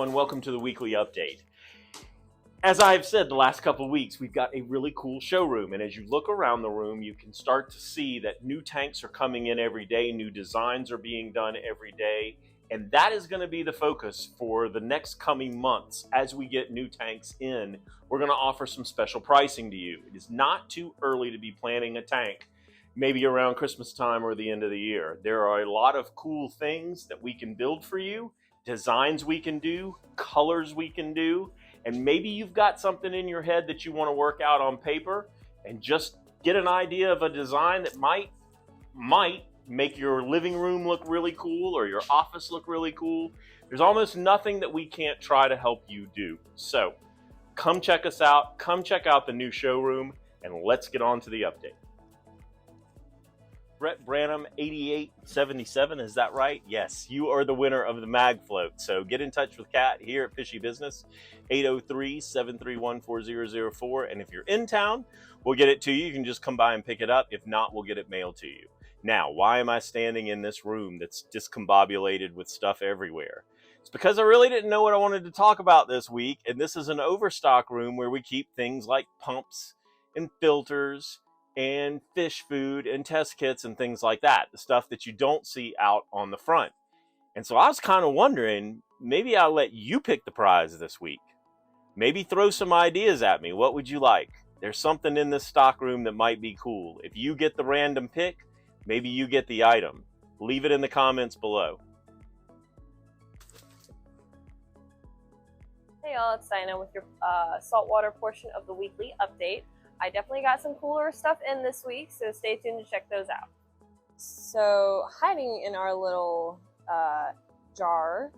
everyone, welcome to the weekly update. As I've said the last couple of weeks, we've got a really cool showroom, and as you look around the room, you can start to see that new tanks are coming in every day, new designs are being done every day, and that is going to be the focus for the next coming months. As we get new tanks in, we're going to offer some special pricing to you. It is not too early to be planning a tank, maybe around Christmas time or the end of the year. There are a lot of cool things that we can build for you, designs we can do, colors we can do, and maybe you've got something in your head that you want to work out on paper and just get an idea of a design that might make your living room look really cool or your office look really cool. There's almost nothing that we can't try to help you do. So come check us out, come check out the new showroom, and let's get on to the update. Brett Branham 8877, is that right? Yes, you are the winner of the mag float. So get in touch with Kat here at Fishy Business, 803-731-4004. And if you're in town, we'll get it to you. You can just come by and pick it up. If not, we'll get it mailed to you. Now, why am I standing in this room that's discombobulated with stuff everywhere? It's because I really didn't know what I wanted to talk about this week. And this is an overstock room where we keep things like pumps and filters and fish food and test kits and things like that, the stuff that you don't see out on the front. And so I was kind of wondering, maybe I'll let you pick the prize this week. Maybe throw some ideas at me. What would you like? There's something in this stock room that might be cool. If you get the random pick, maybe you get the item. Leave it in the comments below. Hey y'all, it's Dinah with your saltwater portion of the weekly update. I definitely got some cooler stuff in this week, so stay tuned to check those out. So hiding in our little jar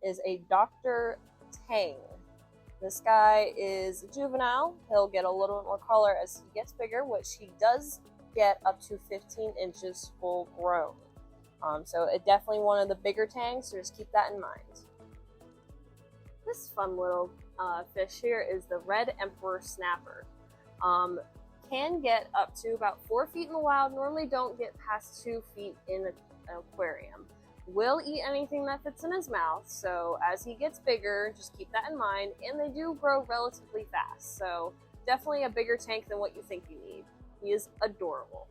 is a Dr. Tang. This guy is a juvenile. He'll get a little bit more color as he gets bigger, which he does get up to 15 inches full grown. So it's definitely one of the bigger tangs, so just keep that in mind. This fun little fish here is the red emperor snapper. Can get up to about 4 feet in the wild, normally don't get past 2 feet in an aquarium. Will eat anything that fits in his mouth, so as he gets bigger, just keep that in mind, and they do grow relatively fast, so definitely a bigger tank than what you think you need. He is adorable.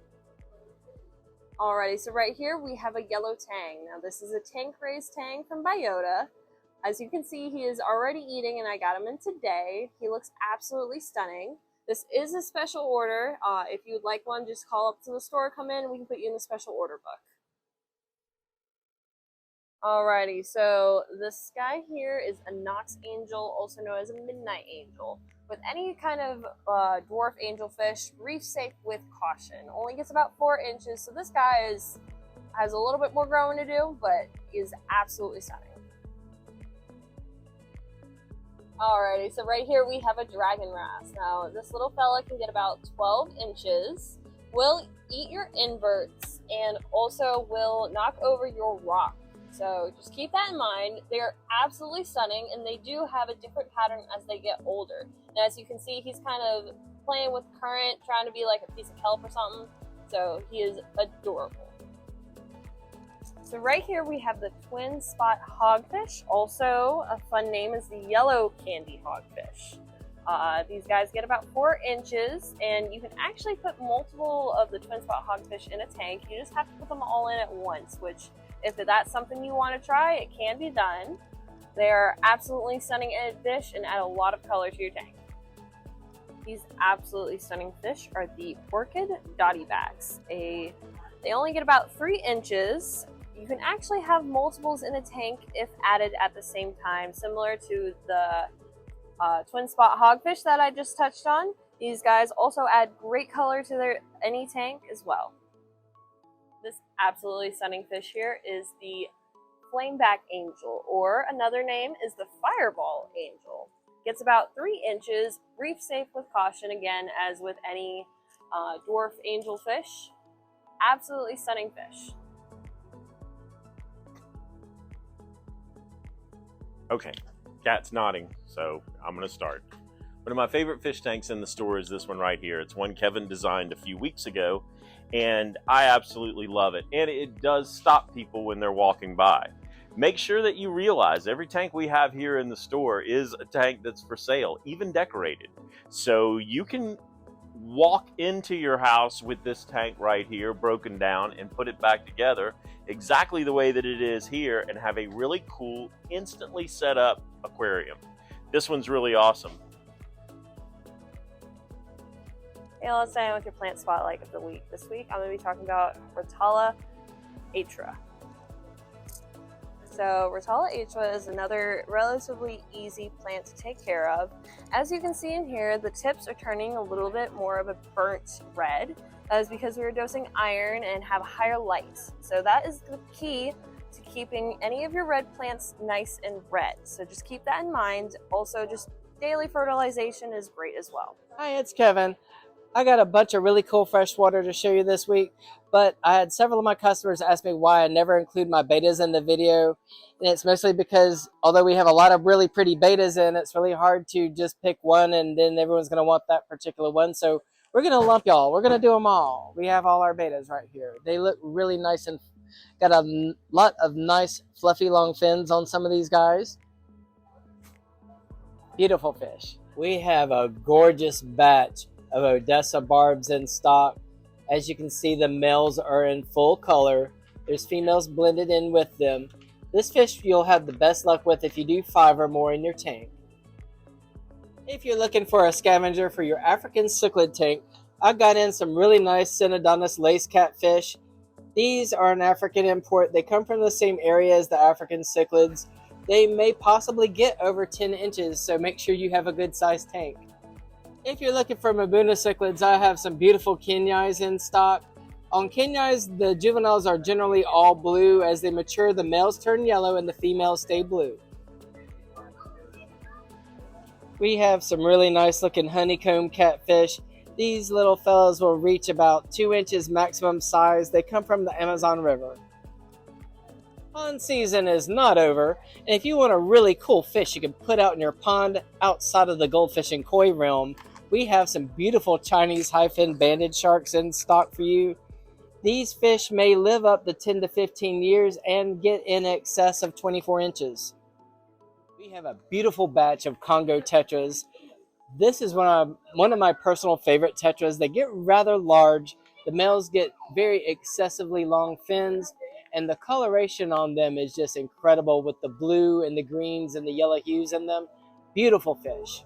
Alrighty, so right here we have a yellow tang. Now this is a tank raised tang from Biota. As you can see, he is already eating, and I got him in today. He looks absolutely stunning. This is a special order. If you would like one, just call up to the store, come in, and we can put you in the special order book. Alrighty, so this guy here is a Nox angel, also known as a midnight angel. With any kind of dwarf angelfish, reef safe with caution. Only gets about 4 inches, so this guy has a little bit more growing to do, but is absolutely stunning. Alrighty, so right here we have a dragon wrasse. Now, this little fella can get about 12 inches, will eat your inverts, and also will knock over your rock. So just keep that in mind. They're absolutely stunning, and they do have a different pattern as they get older. And as you can see, he's kind of playing with current, trying to be like a piece of kelp or something. So he is adorable. So right here we have the twin spot hogfish. Also a fun name is the yellow candy hogfish. These guys get about 4 inches, and you can actually put multiple of the twin spot hogfish in a tank. You just have to put them all in at once, which if that's something you want to try, it can be done. They're absolutely stunning fish and add a lot of color to your tank. These absolutely stunning fish are the orchid dottybacks. They only get about 3 inches. You can actually have multiples in a tank if added at the same time, similar to the twin spot hogfish that I just touched on. These guys also add great color to any tank as well. This absolutely stunning fish here is the FLAMEBACK angel, or another name is the fireball angel. Gets about 3 inches, reef safe with caution, again, as with any dwarf angelfish. Absolutely stunning fish. Okay, Kat's nodding, so I'm gonna start. One of my favorite fish tanks in the store is this one right here. It's one Kevin designed a few weeks ago, and I absolutely love it. And it does stop people when they're walking by. Make sure that you realize every tank we have here in the store is a tank that's for sale, even decorated. So you can walk into your house with this tank right here broken down and put it back together exactly the way that it is here and have a really cool, instantly set up aquarium. This one's really awesome. Hey, let's dive in with your plant spotlight of the week. This week I'm going to be talking about Rotala atra. So Rotala atra is another relatively easy plant to take care of. As you can see in here, the tips are turning a little bit more of a burnt red. That is because we are dosing iron and have higher light. So that is the key to keeping any of your red plants nice and red. So just keep that in mind. Also, just daily fertilization is great as well. Hi, it's Kevin. I got a bunch of really cool freshwater to show you this week, but I had several of my customers ask me why I never include my betas in the video. And it's mostly because although we have a lot of really pretty betas in, it's really hard to just pick one and then everyone's going to want that particular one. So we're going to lump y'all. We're going to do them all. We have all our betas right here. They look really nice and got a lot of nice fluffy long fins on some of these guys. Beautiful fish. We have a gorgeous batch of ODESSA barbs in stock. As you can see, the males are in full color. There's females blended in with them. This fish you'll have the best luck with if you do 5 or more in your tank. If you're looking for a scavenger for your African cichlid tank, I got in some really nice SYNODONTIS lace catfish. These are an African import. They come from the same area as the African cichlids. They may possibly get over 10 inches, so make sure you have a good sized tank. If you're looking for Mbuna cichlids, I have some beautiful KENYIIs in stock. On KENYIIs, the juveniles are generally all blue. As they mature, the males turn yellow and the females stay blue. We have some really nice looking honeycomb catfish. These little fellows will reach about 2 inches maximum size. They come from the Amazon River. Pond season is not over, and if you want a really cool fish you can put out in your pond outside of the goldfish and koi realm, we have some beautiful Chinese high-fin banded sharks in stock for you. These fish may live up to 10 to 15 years and get in excess of 24 inches. We have a beautiful batch of CONGO tetras. This is one of my personal favorite tetras. They get rather large. The males get very excessively long fins, and the coloration on them is just incredible with the blue and the greens and the yellow hues in them. Beautiful fish.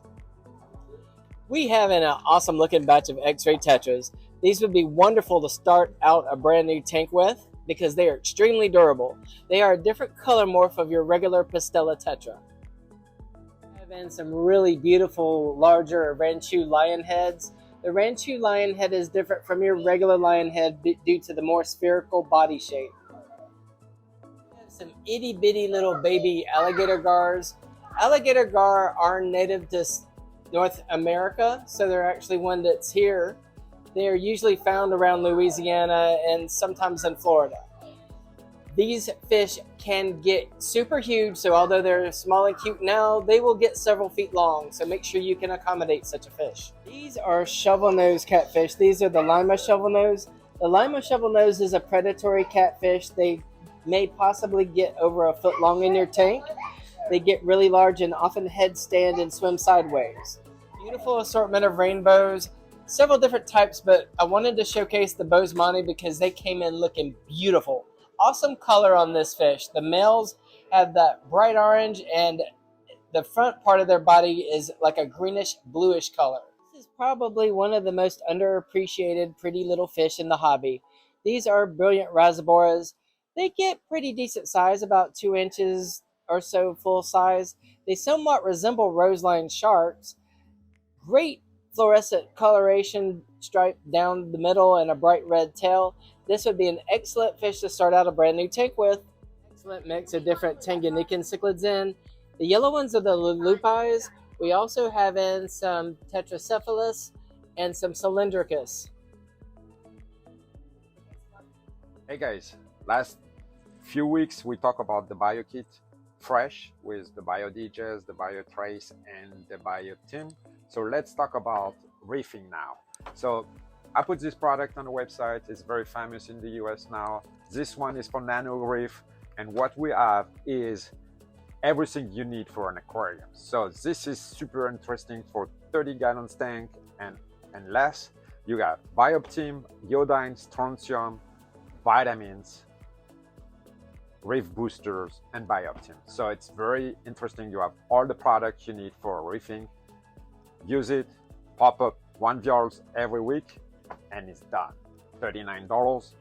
We have an awesome looking batch of X-ray tetras. These would be wonderful to start out a brand new tank with because they are extremely durable. They are a different color morph of your regular Pastella tetra. We have in some really beautiful larger RANCHU lion heads. The RANCHU lion head is different from your regular lion head due to the more spherical body shape. We have some itty bitty little baby alligator gars. Alligator gar are native to North America, so they're actually one that's here. They are usually found around Louisiana and sometimes in Florida. These fish can get super huge, so although they're small and cute now, they will get several feet long, so make sure you can accommodate such a fish. These are shovelnose catfish. These are the Lima shovelnose. The Lima shovelnose is a predatory catfish. They may possibly get over a foot long in your tank. They get really large and often headstand and swim sideways. Beautiful assortment of rainbows, several different types, but I wanted to showcase the BOESMANI because they came in looking beautiful. Awesome color on this fish. The males have that bright orange and the front part of their body is like a greenish bluish color. This is probably one of the most underappreciated pretty little fish in the hobby. These are brilliant RASBORAs. They get pretty decent size, about 2 inches or so full size. They somewhat resemble roseline sharks. Great fluorescent coloration stripe down the middle and a bright red tail. This would be an excellent fish to start out a brand new tank with. Excellent mix of different Tanganyika cichlids in. The yellow ones are the LELUPIs. We also have in some Tetracephalus and some Cylindricus. Hey guys, last few weeks we talked about the BioKit Fresh with the BioDigest, the BioTrace, and the BioTim. So let's talk about reefing now. So I put this product on the website. It's very famous in the US now. This one is for NANO reef. And what we have is everything you need for an aquarium. So this is super interesting for 30-gallon tank and less. You got bioptim, iodine, strontium, vitamins, reef boosters, and bioptim. So it's very interesting. You have all the products you need for reefing. Use it, pop up 1 vial every week, and it's done. $39,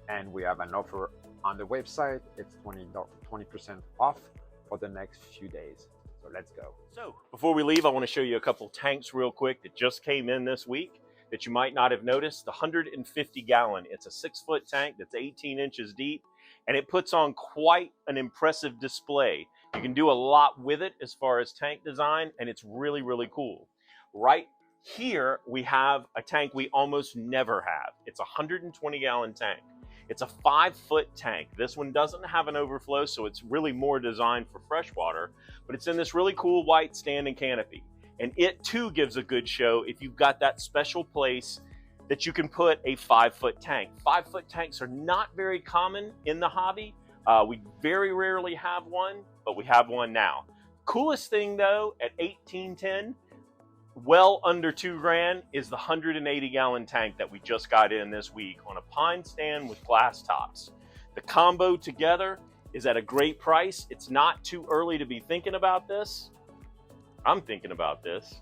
and we have an offer on the website. It's 20% off for the next few days. So let's go. So before we leave, I want to show you a couple tanks real quick that just came in this week that you might not have noticed. The 150-gallon, it's a 6-foot tank that's 18 inches deep, and it puts on quite an impressive display. You can do a lot with it as far as tank design, and it's really, really cool. Right here, we have a tank we almost never have. It's a 120-gallon tank. It's a 5-foot tank. This one doesn't have an overflow, so it's really more designed for freshwater, but it's in this really cool white standing canopy. And it too gives a good show if you've got that special place that you can put a 5-foot tank. 5-foot tanks are not very common in the hobby. We very rarely have one, but we have one now. Coolest thing though, at $18.10, well under $2,000, is the 180-gallon tank that we just got in this week on a pine stand with glass tops. The combo together is at a great price. It's not too early to be thinking about this. I'm thinking about this.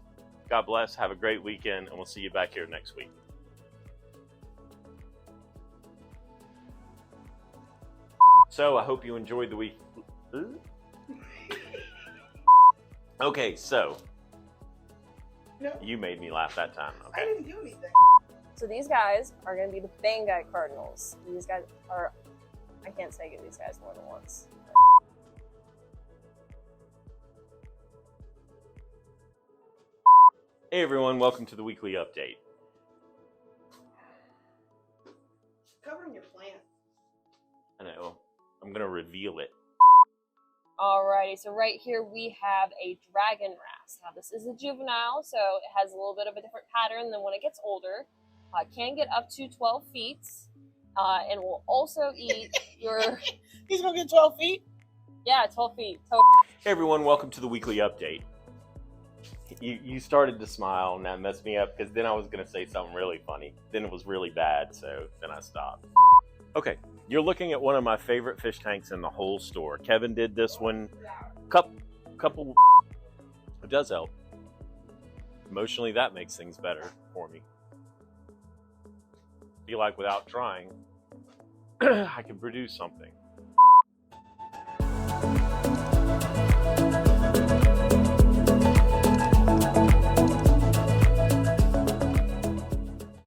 God bless, have a great weekend, and we'll see you back here next week. So I hope you enjoyed the week. Okay, so No. you made me laugh that time. I Okay. didn't do anything. So these guys are going to be the Banggai Cardinals. These guys are, I can't say these guys more than once. Hey everyone, welcome to the weekly update. Covering your plant. I know, I'm gonna reveal it. Alrighty, so right here we have a dragon wrasse. Now this is a juvenile, so it has a little bit of a different pattern than when it gets older. It can get up to 12 feet, and will also eat your... He's gonna get 12 feet? Yeah, 12 feet. Hey everyone, welcome to the weekly update. You started to smile and that messed me up because then I was gonna say something really funny. Then it was really bad, so then I stopped. Okay, you're looking at one of my favorite fish tanks in the whole store. Kevin did this one. Couple. It does help. Emotionally, that makes things better for me. I feel like without trying, I can produce something.